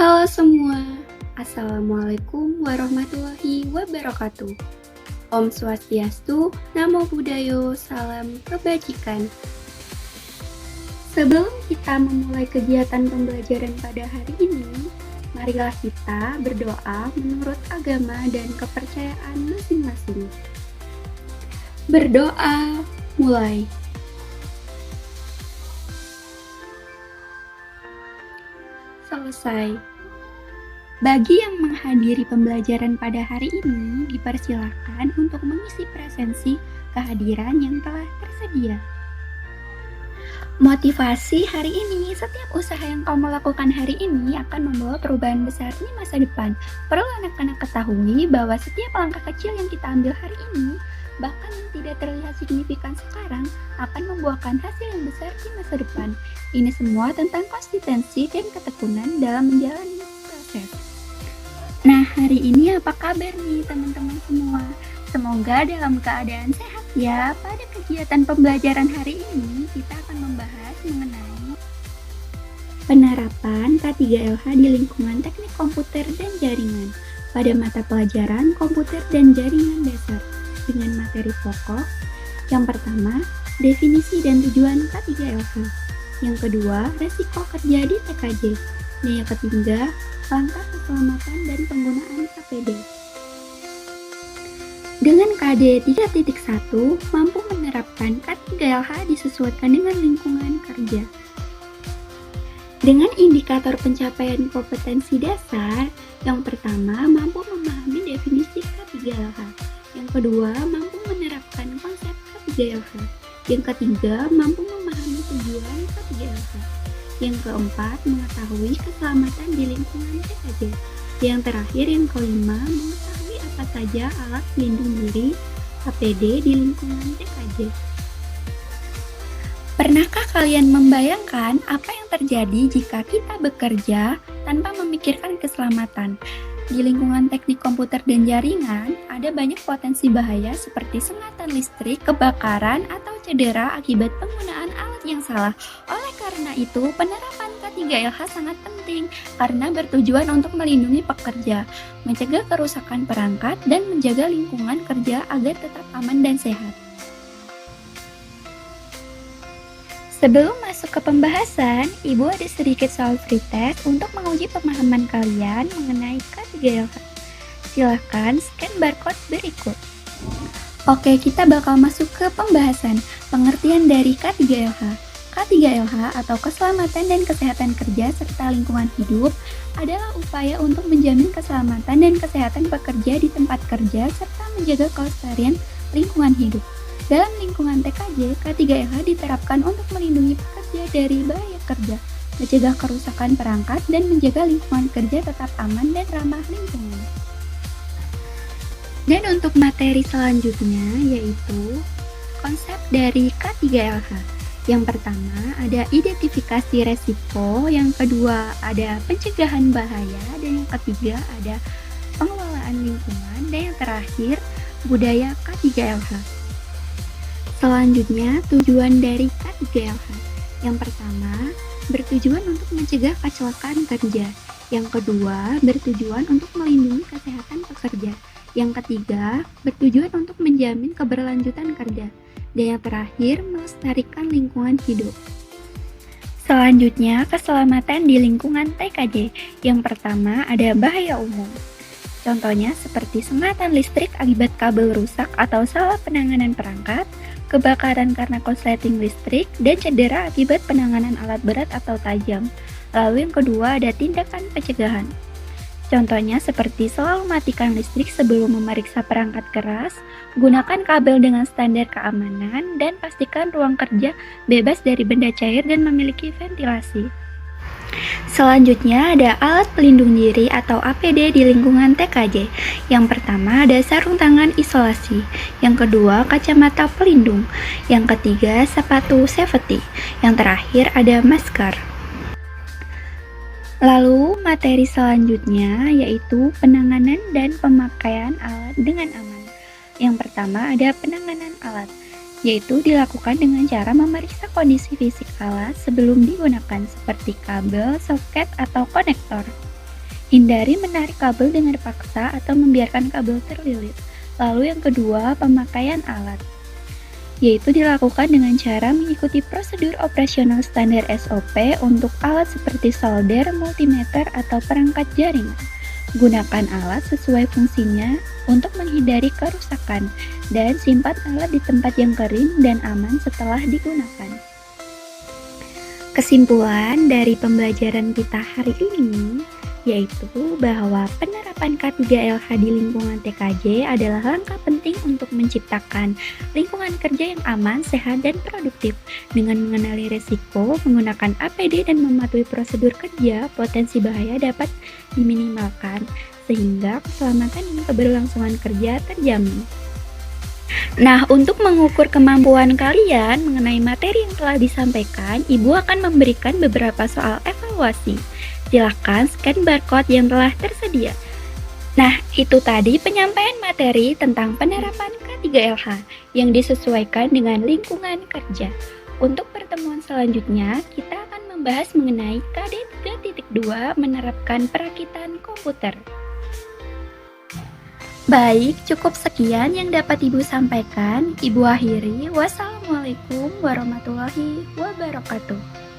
Halo semua, Assalamualaikum warahmatullahi wabarakatuh. Om Swastiastu, Namo Buddhayo, Salam Kebajikan. Sebelum kita memulai kegiatan pembelajaran pada hari ini, marilah kita berdoa menurut agama dan kepercayaan masing-masing. Berdoa, mulai. Selesai. Bagi yang menghadiri pembelajaran pada hari ini, dipersilakan untuk mengisi presensi kehadiran yang telah tersedia. Motivasi hari ini, setiap usaha yang kamu lakukan hari ini akan membawa perubahan besar di masa depan. Perlu anak-anak ketahui bahwa setiap langkah kecil yang kita ambil hari ini, bahkan yang tidak terlihat signifikan sekarang, akan membuahkan hasil yang besar di masa depan. Ini semua tentang konsistensi dan ketekunan dalam menjalani proses. Nah, hari ini apa kabar nih teman-teman semua? Semoga dalam keadaan sehat ya. Pada kegiatan pembelajaran hari ini, kita akan membahas mengenai penerapan K3LH di lingkungan teknik komputer dan jaringan pada mata pelajaran komputer dan jaringan dasar dengan materi pokok. Yang pertama, definisi dan tujuan K3LH. Yang kedua, resiko kerja di TKJ. Dan yang ketiga, langkah keselamatan dan penggunaan APD. Dengan KD 3.1 mampu menerapkan K3LH disesuaikan dengan lingkungan kerja. Dengan indikator pencapaian kompetensi dasar, yang pertama mampu memahami definisi K3LH. Yang kedua, mampu menerapkan konsep K3LH. Yang ketiga, mampu memahami tujuan K3LH. Yang keempat, mengetahui keselamatan di lingkungan TKJ. Yang terakhir, yang kelima, mengetahui apa saja alat pelindung diri APD di lingkungan TKJ. Pernahkah kalian membayangkan apa yang terjadi jika kita bekerja tanpa memikirkan keselamatan? Di lingkungan teknik komputer dan jaringan, ada banyak potensi bahaya seperti sengatan listrik, kebakaran, atau cedera akibat penggunaan alat yang salah. Oleh karena itu, penerapan K3LH sangat penting karena bertujuan untuk melindungi pekerja, mencegah kerusakan perangkat, dan menjaga lingkungan kerja agar tetap aman dan sehat. Sebelum masuk ke pembahasan, Ibu ada sedikit soal free test untuk menguji pemahaman kalian mengenai K3LH. Silahkan scan barcode berikut. Oke, kita bakal masuk ke pembahasan pengertian dari K3LH. K3LH atau keselamatan dan kesehatan kerja serta lingkungan hidup adalah upaya untuk menjamin keselamatan dan kesehatan pekerja di tempat kerja serta menjaga kelestarian lingkungan hidup. Dalam lingkungan TKJ, K3LH diterapkan untuk melindungi pekerja dari bahaya kerja, mencegah kerusakan perangkat, dan menjaga lingkungan kerja tetap aman dan ramah lingkungan. Dan untuk materi selanjutnya yaitu konsep dari K3LH. Yang pertama ada identifikasi resiko, yang kedua ada pencegahan bahaya, dan yang ketiga ada pengelolaan lingkungan, dan yang terakhir budaya K3LH. Selanjutnya, tujuan dari K3LH. Yang pertama, bertujuan untuk mencegah kecelakaan kerja. Yang kedua, bertujuan untuk melindungi kesehatan pekerja. Yang ketiga, bertujuan untuk menjamin keberlanjutan kerja. Dan yang terakhir, melestarikan lingkungan hidup. Selanjutnya, keselamatan di lingkungan TKJ. Yang pertama, ada bahaya umum. Contohnya seperti sengatan listrik akibat kabel rusak atau salah penanganan perangkat, kebakaran karena korsleting listrik, dan cedera akibat penanganan alat berat atau tajam. Lalu yang kedua ada tindakan pencegahan. Contohnya seperti selalu matikan listrik sebelum memeriksa perangkat keras, gunakan kabel dengan standar keamanan, dan pastikan ruang kerja bebas dari benda cair dan memiliki ventilasi. Selanjutnya ada alat pelindung diri atau APD di lingkungan TKJ. Yang pertama ada sarung tangan isolasi, yang kedua kacamata pelindung, yang ketiga sepatu safety, yang terakhir ada masker. Lalu materi selanjutnya yaitu penanganan dan pemakaian alat dengan aman. Yang pertama ada penanganan alat. yaitu dilakukan dengan cara memeriksa kondisi fisik alat sebelum digunakan seperti kabel, soket, atau konektor. Hindari menarik kabel dengan paksa atau membiarkan kabel terlilit. Lalu yang kedua, pemakaian alat, yaitu dilakukan dengan cara mengikuti prosedur operasional standar SOP untuk alat seperti solder, multimeter, atau perangkat jaringan. Gunakan alat sesuai fungsinya untuk menghindari kerusakan, dan simpan alat di tempat yang kering dan aman setelah digunakan. Kesimpulan dari pembelajaran kita hari ini yaitu bahwa penerapan K3LH di lingkungan TKJ adalah langkah penting untuk menciptakan lingkungan kerja yang aman, sehat, dan produktif. Dengan mengenali risiko, menggunakan APD, dan mematuhi prosedur kerja, potensi bahaya dapat diminimalkan, sehingga keselamatan dan keberlangsungan kerja terjamin. Nah, untuk mengukur kemampuan kalian mengenai materi yang telah disampaikan, Ibu akan memberikan beberapa soal evaluasi. Silahkan scan barcode yang telah tersedia. Nah, itu tadi penyampaian materi tentang penerapan K3LH yang disesuaikan dengan lingkungan kerja. Untuk pertemuan selanjutnya, kita akan membahas mengenai KD 3.2 menerapkan perakitan komputer. Baik, cukup sekian yang dapat Ibu sampaikan. Ibu akhiri, wassalamualaikum warahmatullahi wabarakatuh.